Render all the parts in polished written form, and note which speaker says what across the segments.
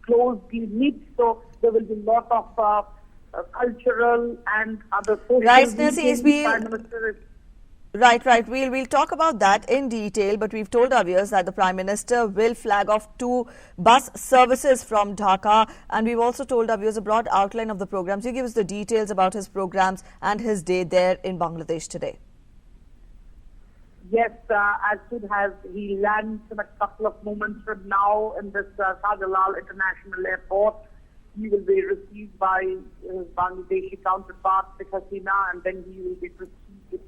Speaker 1: closely knit, so there will be a lot of cultural and other social
Speaker 2: Right,
Speaker 1: meetings. Prime Minister
Speaker 2: Right. We'll talk about that in detail, but we've told our viewers that the Prime Minister will flag off 2 bus services from Dhaka, and we've also told our viewers a broad outline of the programs. You give us the details about his programs and his day there in Bangladesh today.
Speaker 1: Yes, as soon as he lands in a couple of moments from now in this Shahjalal International Airport, he will be received by his Bangladeshi counterpart, Sheikh Hasina, and then he will be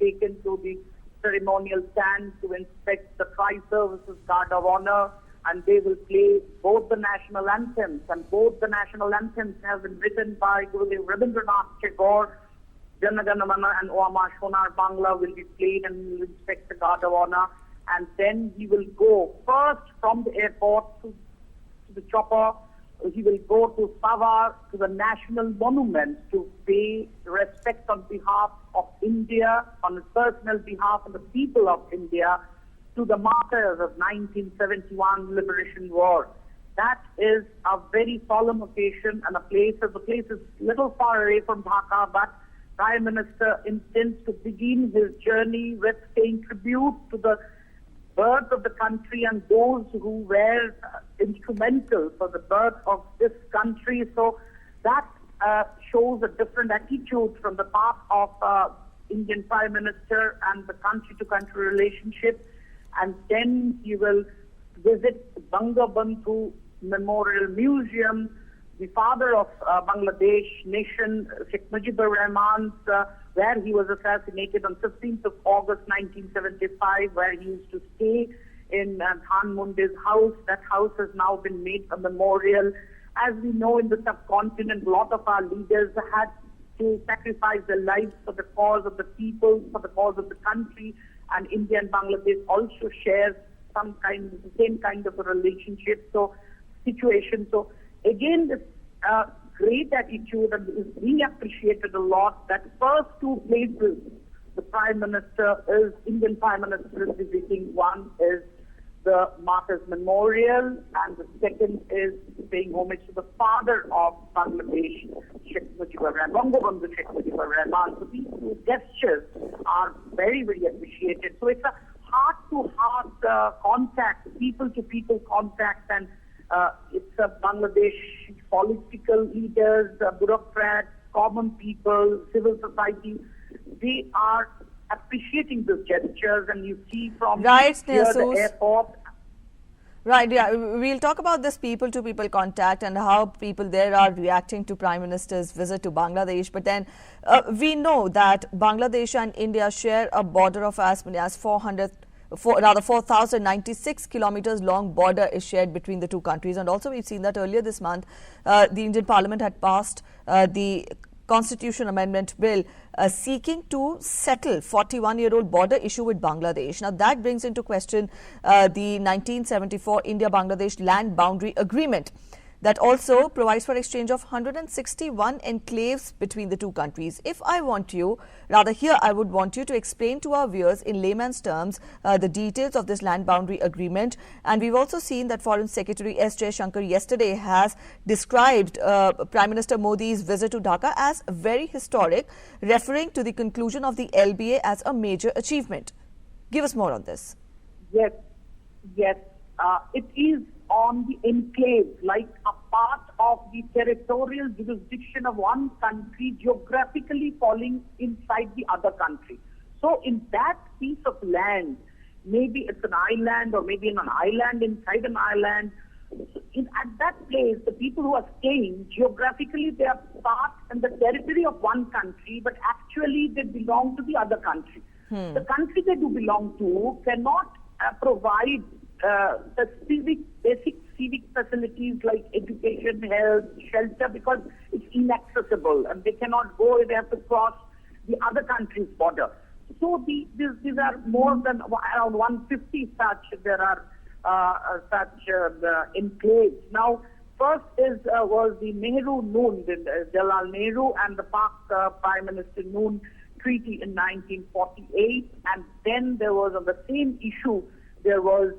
Speaker 1: taken to the ceremonial stand to inspect the Tri-Services Guard of Honor, and they will play both the national anthems, and both the national anthems have been written by Gurudev Rabindranath Tagore. Jana Gana Mana and O Amar Sonar Bangla will be played, and he will inspect the Guard of Honor, and then he will go first from the airport to the chopper. He will go to Savar, to the national monument, to pay respect on behalf of India, on his personal behalf and the people of India, to the martyrs of 1971 Liberation War. That is a very solemn occasion, and the place is little far away from Dhaka, but Prime Minister intends to begin his journey with paying tribute to the birth of the country and those who were instrumental for the birth of this country. So that shows a different attitude from the part of Indian Prime Minister and the country-to-country relationship. And then he will visit Bangabandhu Memorial Museum, the father of Bangladesh nation, Sheikh Mujibur Rahman's, where he was assassinated on 15th of August 1975, where he used to stay in Dhanmundi's house. That house has now been made a memorial. As we know, in the subcontinent, a lot of our leaders had to sacrifice their lives for the cause of the people, for the cause of the country, and India and Bangladesh also share the same kind of a relationship, situation. So again, this great attitude and is being appreciated a lot. That first 2 places the Indian Prime Minister is visiting. One is the Martyrs Memorial, and the second is paying homage to the father of Bangladesh, Sheikh Mujibur Rahman, Bangabandhu Sheikh Mujibur Rahman. So these 2 gestures are very, very appreciated. So it's a heart-to-heart contact, people-to-people contact, and it's a Bangladesh political leaders, bureaucrats, common people, civil society. They are appreciating these gestures, and you see from here the airport.
Speaker 2: Right, yeah. We'll talk about this people-to-people contact and how people there are reacting to Prime Minister's visit to Bangladesh. But then we know that Bangladesh and India share a border of as many as 4,096 kilometers long border is shared between the 2 countries. And also we've seen that earlier this month, the Indian Parliament had passed the Constitution Amendment Bill seeking to settle 41-year-old border issue with Bangladesh. Now that brings into question the 1974 India-Bangladesh Land Boundary Agreement that also provides for exchange of 161 enclaves between the 2 countries. If I want you, rather here I would want you to explain to our viewers in layman's terms the details of this land boundary agreement. And we've also seen that Foreign Secretary S. Jaishankar yesterday has described Prime Minister Modi's visit to Dhaka as very historic, referring to the conclusion of the LBA as a major achievement. Give us more on this.
Speaker 1: Yes. It is on the enclave, like a part of the territorial jurisdiction of one country geographically falling inside the other country. So in that piece of land, maybe it's an island or maybe in an island inside an island, at that place, the people who are staying, geographically they are part in the territory of one country, but actually they belong to the other country. The country they do belong to cannot provide the basic civic facilities like education, health, shelter, because it's inaccessible and they cannot go, they have to cross the other country's border. So these are more than around 150 such, there are such enclaves. Now, first was the Nehru-Noon, Jalal Nehru and the Pak Prime Minister Noon Treaty in 1948, and then there was on the same issue, there was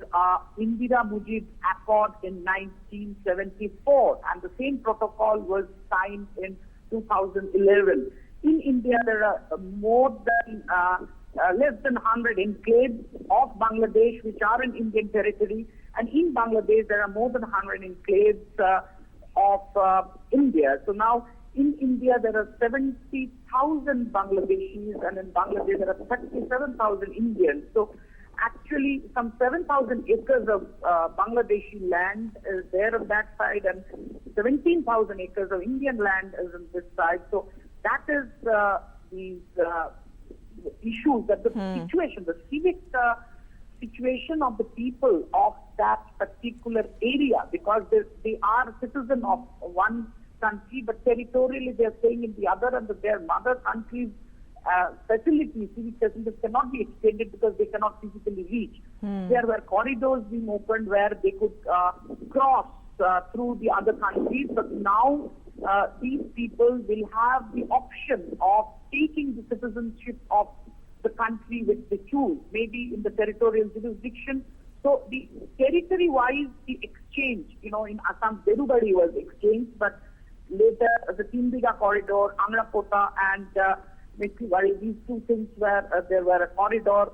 Speaker 1: Indira Mujib Accord in 1974, and the same protocol was signed in 2011. In India, there are less than 100 enclaves of Bangladesh which are in Indian territory, and in Bangladesh there are more than 100 enclaves of India. So now in India there are 70,000 Bangladeshis, and in Bangladesh there are 37,000 Indians. So actually some 7,000 acres of Bangladeshi land is there on that side, and 17,000 acres of Indian land is on this side. So that is these issues, that the situation, the civic situation of the people of that particular area, because they are citizens of one country, but territorially they are staying in the other, and their mother country's facilities, civic facilities cannot be extended because they cannot physically reach. There were corridors being opened where they could cross through the other countries, but now these people will have the option of taking the citizenship of the country which they choose, maybe in the territorial jurisdiction. So the territory-wise, the exchange, in Assam, Derubari was exchanged, but later the Tindiga corridor, Angrakota and Mekiwari, these two things where there were a corridor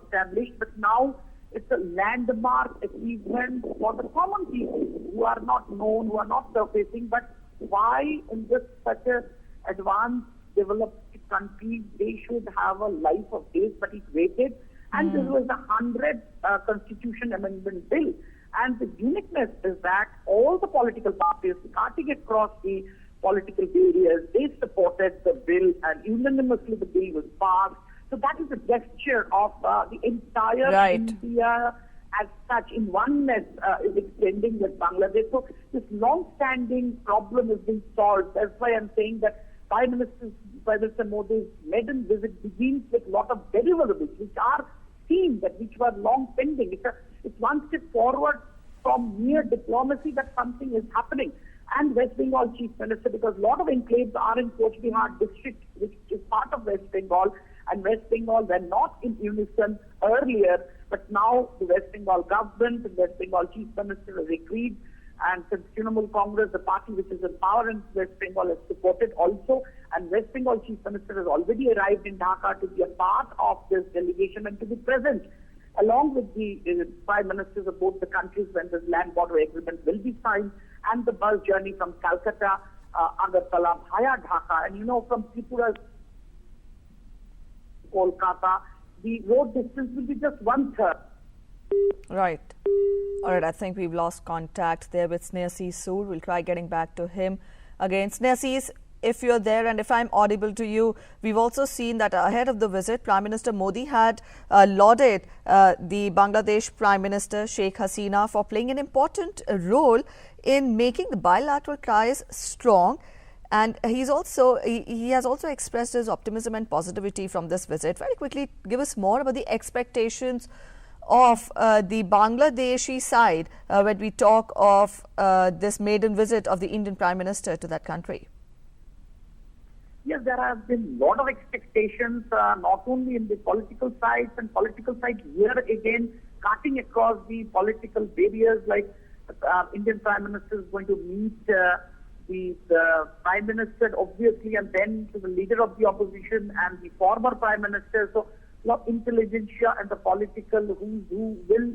Speaker 1: established, but now it's a landmark achievement for the common people who are not known, who are not surfacing. But why in this such a advanced, developed country they should have a life of days? But it waited, and this was the 100th Constitution Amendment Bill. And the uniqueness is that all the political parties, cutting across the political barriers, they supported the bill, and unanimously the bill was passed. So that is a gesture of the entire India as such in oneness is extending with Bangladesh. So this long-standing problem is being solved. That's why I'm saying that Prime Minister Modi's maiden visit begins with a lot of deliverables which are seen, which were long pending. It's one step forward from mere diplomacy that something is happening. And West Bengal Chief Minister, because a lot of enclaves are in Coach Bihar district, which is part of West Bengal, and West Bengal were not in unison earlier, but now the West Bengal government, the West Bengal Chief Minister has agreed, and Trinamool Congress, the party which is in power in West Bengal, has supported also, and West Bengal Chief Minister has already arrived in Dhaka to be a part of this delegation and to be present along with the Prime Ministers of both the countries when this land border agreement will be signed, and the bus journey from Calcutta, Agartala via Dhaka, and from Tripura, Kolkata, the road distance will be just 1/3.
Speaker 2: Right. All right, I think we've lost contact there with Snehasis Sood. We'll try getting back to him again. Snehasis, if you're there and if I'm audible to you, we've also seen that ahead of the visit, Prime Minister Modi had lauded the Bangladesh Prime Minister Sheikh Hasina for playing an important role in making the bilateral ties strong. And he has also expressed his optimism and positivity from this visit. Very quickly, give us more about the expectations of the Bangladeshi side when we talk of this maiden visit of the Indian Prime Minister to that country.
Speaker 1: Yes, there have been a lot of expectations, not only in the political side here again, cutting across the political barriers, like Indian Prime Minister is going to meet the Prime Minister, obviously, and then to the leader of the opposition and the former Prime Minister. So, a lot of intelligentsia and the political who will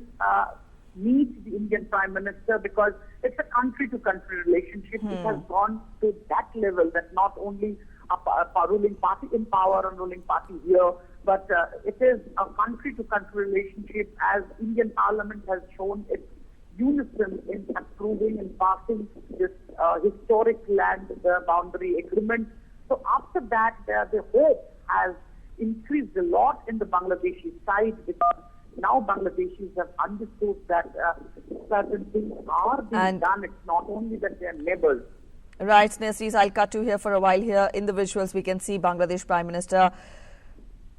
Speaker 1: meet the Indian Prime Minister, because it's a country-to-country relationship. It has gone to that level that not only a ruling party in power and ruling party here, but it is a country-to-country relationship, as Indian Parliament has shown its unison in approving and passing this historic land boundary agreement. So after that, the hope has increased a lot in the Bangladeshi side, because now Bangladeshis have understood that certain things are being done. It's not only that they are neighbors.
Speaker 2: Right, Snehasis, I'll cut you here for a while. Here in the visuals, we can see Bangladesh Prime Minister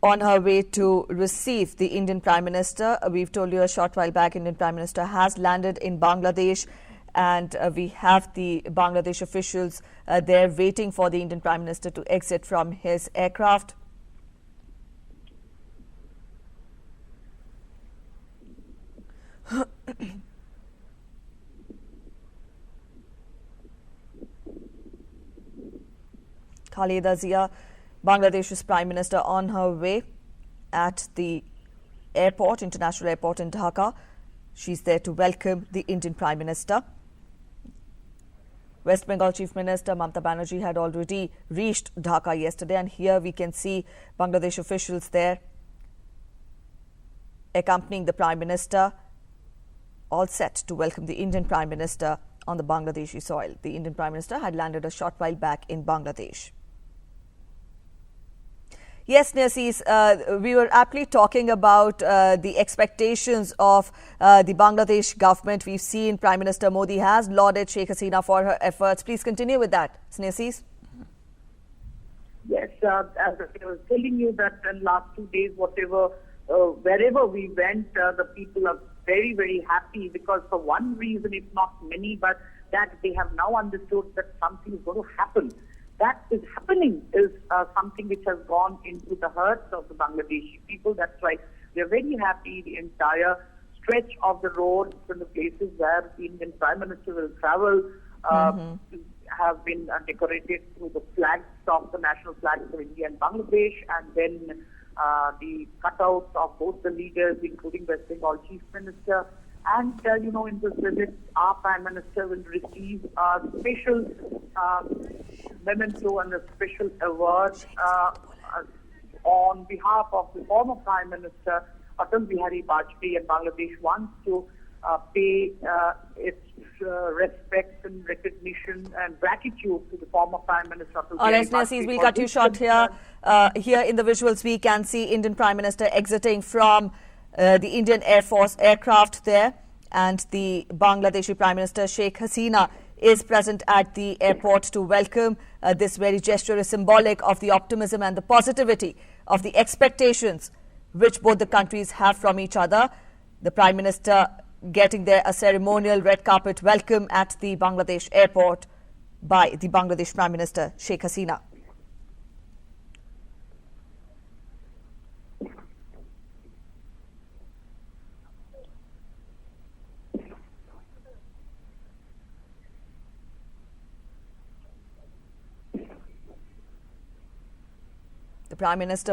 Speaker 2: on her way to receive the Indian Prime Minister. We've told you a short while back, Indian Prime Minister has landed in Bangladesh, and we have the Bangladesh officials there waiting for the Indian Prime Minister to exit from his aircraft. Khaleda Zia, Bangladesh's Prime Minister, on her way at the airport, international airport in Dhaka. She's there to welcome the Indian Prime Minister. West Bengal Chief Minister Mamata Banerjee had already reached Dhaka yesterday, and here we can see Bangladesh officials there accompanying the Prime Minister, all set to welcome the Indian Prime Minister on the Bangladeshi soil. The Indian Prime Minister had landed a short while back in Bangladesh. Yes, Narcis, we were aptly talking about the expectations of the Bangladesh government. We've seen Prime Minister Modi has lauded Sheikh Hasina for her efforts. Please continue with that, Narcis.
Speaker 1: Yes, as I was telling you that in the last 2 days, wherever we went, the people are very, very happy because for one reason, if not many, but that they have now understood that something is going to happen. That is happening is something which has gone into the hearts of the Bangladeshi people. That's why we are very happy. The entire stretch of the road from the places where the Indian Prime Minister will travel have been decorated through the flags of the national flags of India and Bangladesh, and then the cutouts of both the leaders, including West Bengal Chief Minister. And, in this visit, our Prime Minister will receive a special memento and a special award on behalf of the former Prime Minister, Atal Bihari Vajpayee, and Bangladesh wants to pay its respect and recognition and gratitude to the former Prime Minister. Atal
Speaker 2: All right,
Speaker 1: Bihari
Speaker 2: Narcis,
Speaker 1: Vajpayee
Speaker 2: we'll cut you short here. Here in the visuals, we can see Indian Prime Minister exiting from the Indian Air Force aircraft there, and the Bangladeshi Prime Minister Sheikh Hasina is present at the airport to welcome. This very gesture is symbolic of the optimism and the positivity of the expectations which both the countries have from each other. The Prime Minister getting there a ceremonial red carpet welcome at the Bangladesh airport by the Bangladesh Prime Minister Sheikh Hasina.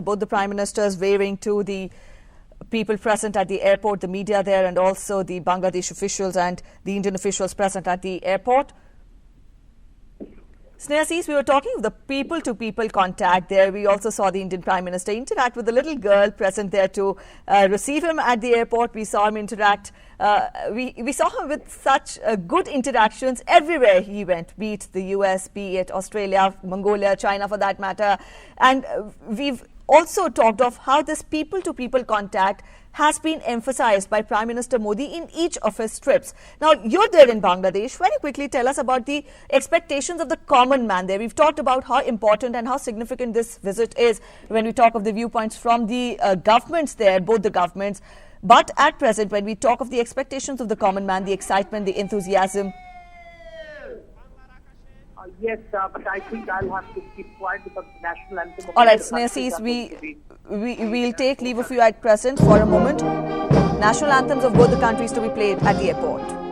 Speaker 2: Both the Prime Ministers waving to the people present at the airport, the media there, and also the Bangladesh officials and the Indian officials present at the airport. Narcis, we were talking of the people-to-people contact there. We also saw the Indian Prime Minister interact with the little girl present there to receive him at the airport. We saw him interact. We saw him with such good interactions everywhere he went, be it the US, be it Australia, Mongolia, China for that matter. And we've also talked of how this people-to-people contact has been emphasized by Prime Minister Modi in each of his trips. Now, you're there in Bangladesh. Very quickly, tell us about the expectations of the common man there. We've talked about how important and how significant this visit is when we talk of the viewpoints from the governments there, both the governments. But at present, when we talk of the expectations of the common man, the excitement, the enthusiasm.
Speaker 1: Yes, but I think I'll have to keep quiet because the national anthem.
Speaker 2: All right, Narcis, we'll take leave of you at present for a moment. National anthems of both the countries to be played at the airport.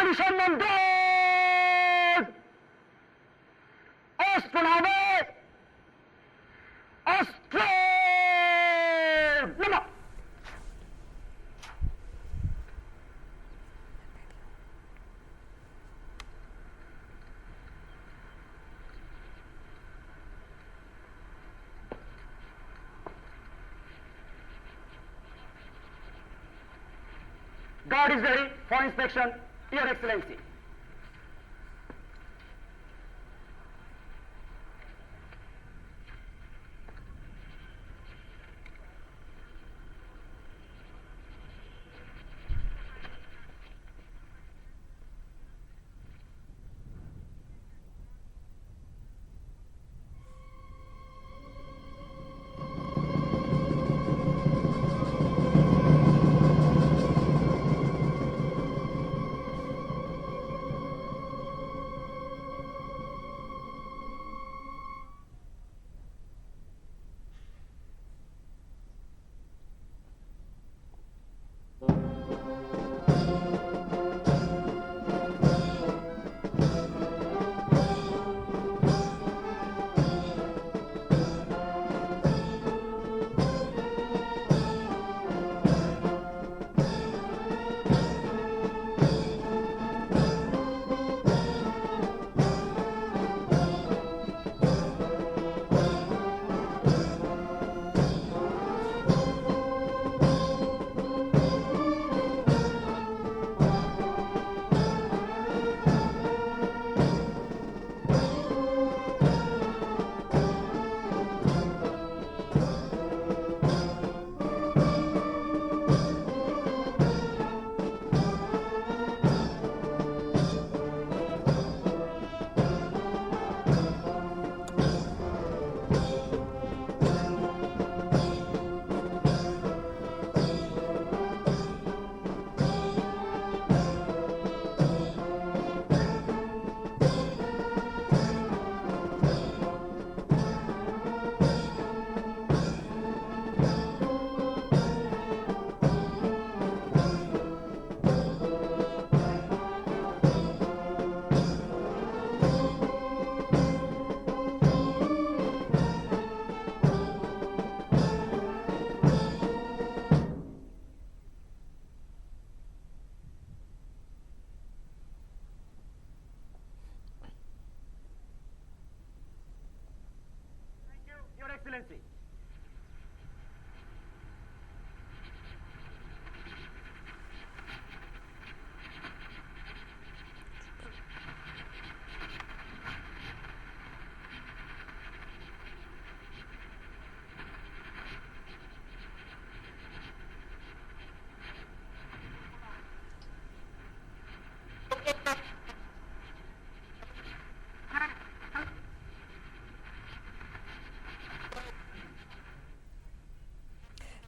Speaker 3: tradition and God! Astronomy! Astronomy! God is ready for inspection, Your Excellency. Your Excellency.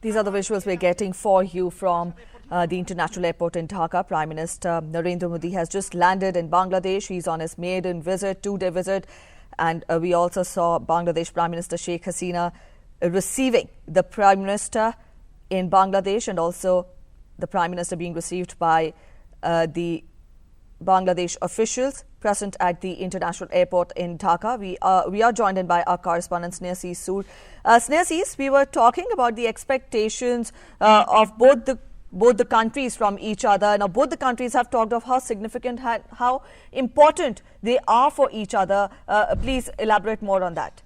Speaker 2: These are the visuals we're getting for you from the international airport in Dhaka. Prime Minister Narendra Modi has just landed in Bangladesh. He's on his maiden visit, two-day visit. And we also saw Bangladesh Prime Minister Sheikh Hasina receiving the Prime Minister in Bangladesh, and also the Prime Minister being received by the Bangladesh officials present at the international airport in Dhaka. We are joined in by our correspondent Sneha Sood. Sneha, we were talking about the expectations of both the countries from each other. Now, both the countries have talked of how significant, how important they are for each other. Please elaborate more on that.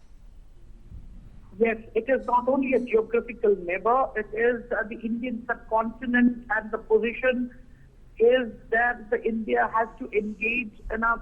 Speaker 1: Yes, it is not only a geographical neighbor, it is the Indian subcontinent, and the position is that India has to engage in a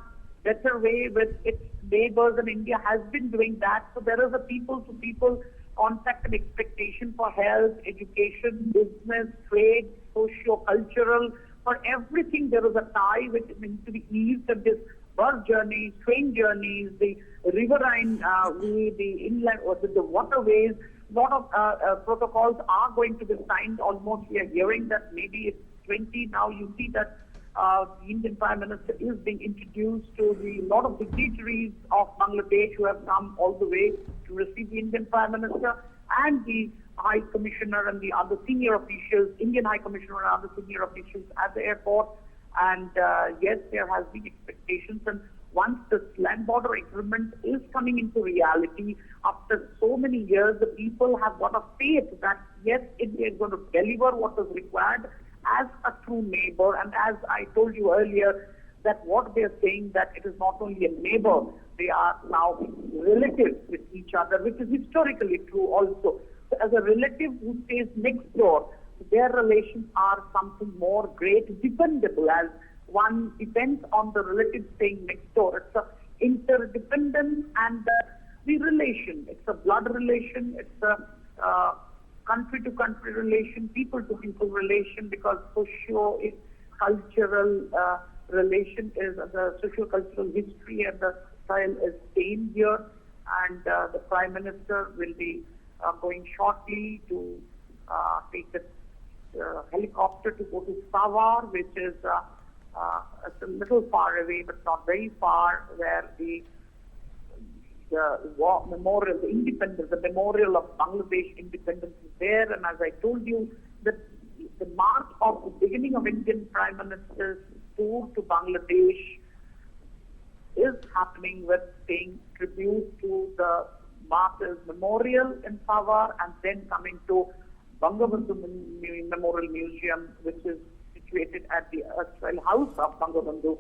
Speaker 1: better way with its neighbors, and India has been doing that. So there is a people-to-people contact and expectation for health, education, business, trade, socio-cultural. For everything there is a tie which means to the east, and this bus journeys, train journeys, the riverine way, the inland or the waterways. A lot of protocols are going to be signed. Almost we are hearing that maybe it's 20 now. You see that the Indian Prime Minister is being introduced to a lot of dignitaries of Bangladesh who have come all the way to receive the Indian Prime Minister, and the High Commissioner and the other senior officials, Indian High Commissioner and other senior officials at the airport. And yes, there has been expectations, and once this land border agreement is coming into reality, after so many years, the people have got a faith that yes, India is going to deliver what is required as a true neighbor. And as I told you earlier, that what they are saying, that it is not only a neighbor, they are now relatives with each other, which is historically true also. So as a relative who stays next door, their relations are something more great, dependable, as one depends on the relative staying next door. It's a interdependence and the relation. It's a blood relation. It's a country-to-country relation, people-to-people relation, because socio-cultural relation is the socio-cultural history and the style is same here. And the Prime Minister will be going shortly to take the helicopter to go to Savar, which is it's a little far away, but not very far, where the war memorial, the independence, the memorial of Bangladesh independence is there. And as I told you, the mark of the beginning of Indian Prime Minister's tour to Bangladesh is happening with paying tribute to the Martyrs Memorial in Savar, and then coming to Bangabandhu Memorial Museum, which is situated at the erstwhile house of Bangabandhu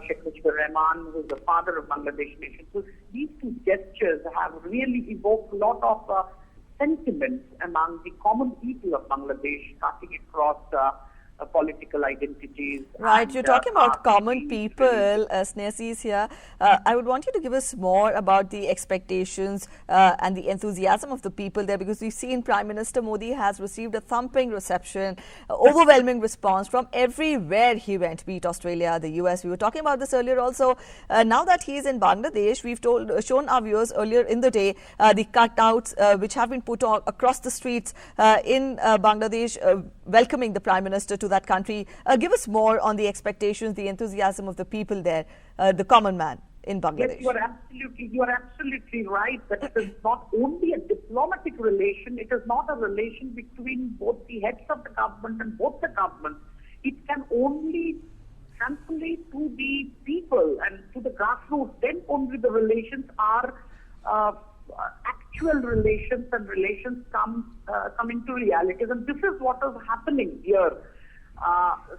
Speaker 1: Sheikh Hasina, who is the father of Bangladesh nation. So these two gestures have really evoked a lot of sentiments among the common people of Bangladesh, cutting across political identities.
Speaker 2: Right, you're talking about common people, Snehasi is here. I would want you to give us more about the expectations and the enthusiasm of the people there, because we've seen Prime Minister Modi has received a thumping reception, overwhelming response from everywhere he went, be it Australia, the US. We were talking about this earlier also. Now that he is in Bangladesh, we've shown our viewers earlier in the day the cutouts which have been put on across the streets in Bangladesh, welcoming the Prime Minister to that country. Give us more on the expectations, the enthusiasm of the people there, the common man in Bangladesh.
Speaker 1: Yes, you are absolutely right that it is not only a diplomatic relation, it is not a relation between both the heads of the government and both the governments. It can only translate to the people and to the grassroots. Then only the relations are actual relations, and relations come into realities. And this is what is happening here.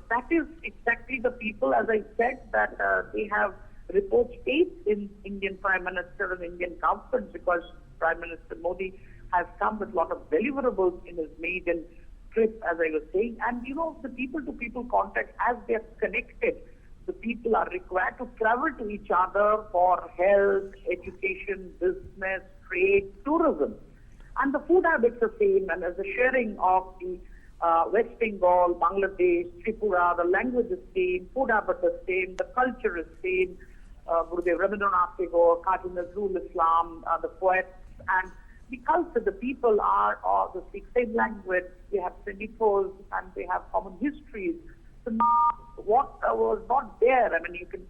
Speaker 1: That is exactly the people, as I said, that they have reposed faith in Indian Prime Minister and Indian government, because Prime Minister Modi has come with a lot of deliverables in his maiden trip, as I was saying. And you know, the people-to-people contact, as they are connected, the people are required to travel to each other for health, education, business, trade, tourism. And the food habits are same, and as the sharing of the West Bengal, Bangladesh, Tripura, the language is same, food habits are same, the culture is same. Gurudev Rabindranath Tagore, Kazi Nazrul Islam, the poets, and the culture, the people are the speak same language, they have senators, and they have common histories. So what was not there, I mean, you can,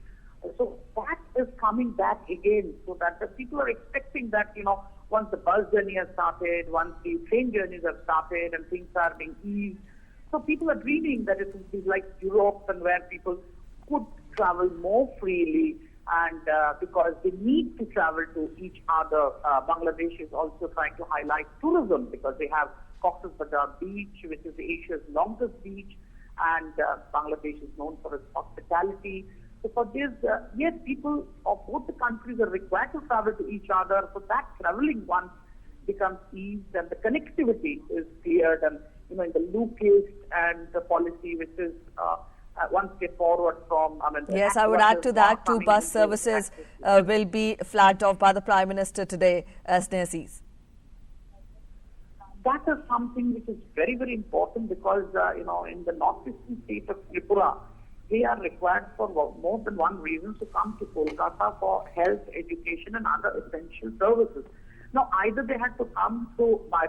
Speaker 1: so that is coming back again, so that the people are expecting that, you know, once the bus journey has started, once the train journeys have started and things are being eased, so people are dreaming that it would be like Europe, and where people could travel more freely, and because they need to travel to each other. Bangladesh is also trying to highlight tourism, because they have Cox's Bazar Beach, which is Asia's longest beach, and Bangladesh is known for its hospitality. So for this, yes, people of both the countries are required to travel to each other. So that traveling once becomes eased, and the connectivity is cleared, and you know, in the loop list and the policy, which is one step forward from.
Speaker 2: Yes, I would add to that, 2 bus services will be flagged off by the Prime Minister today, Snehasi.
Speaker 1: That is something which is very, very important, because you know, in the northeastern state of Tripura, they are required for more than one reason to come to Kolkata for health, education, and other essential services. Now, either they had to come by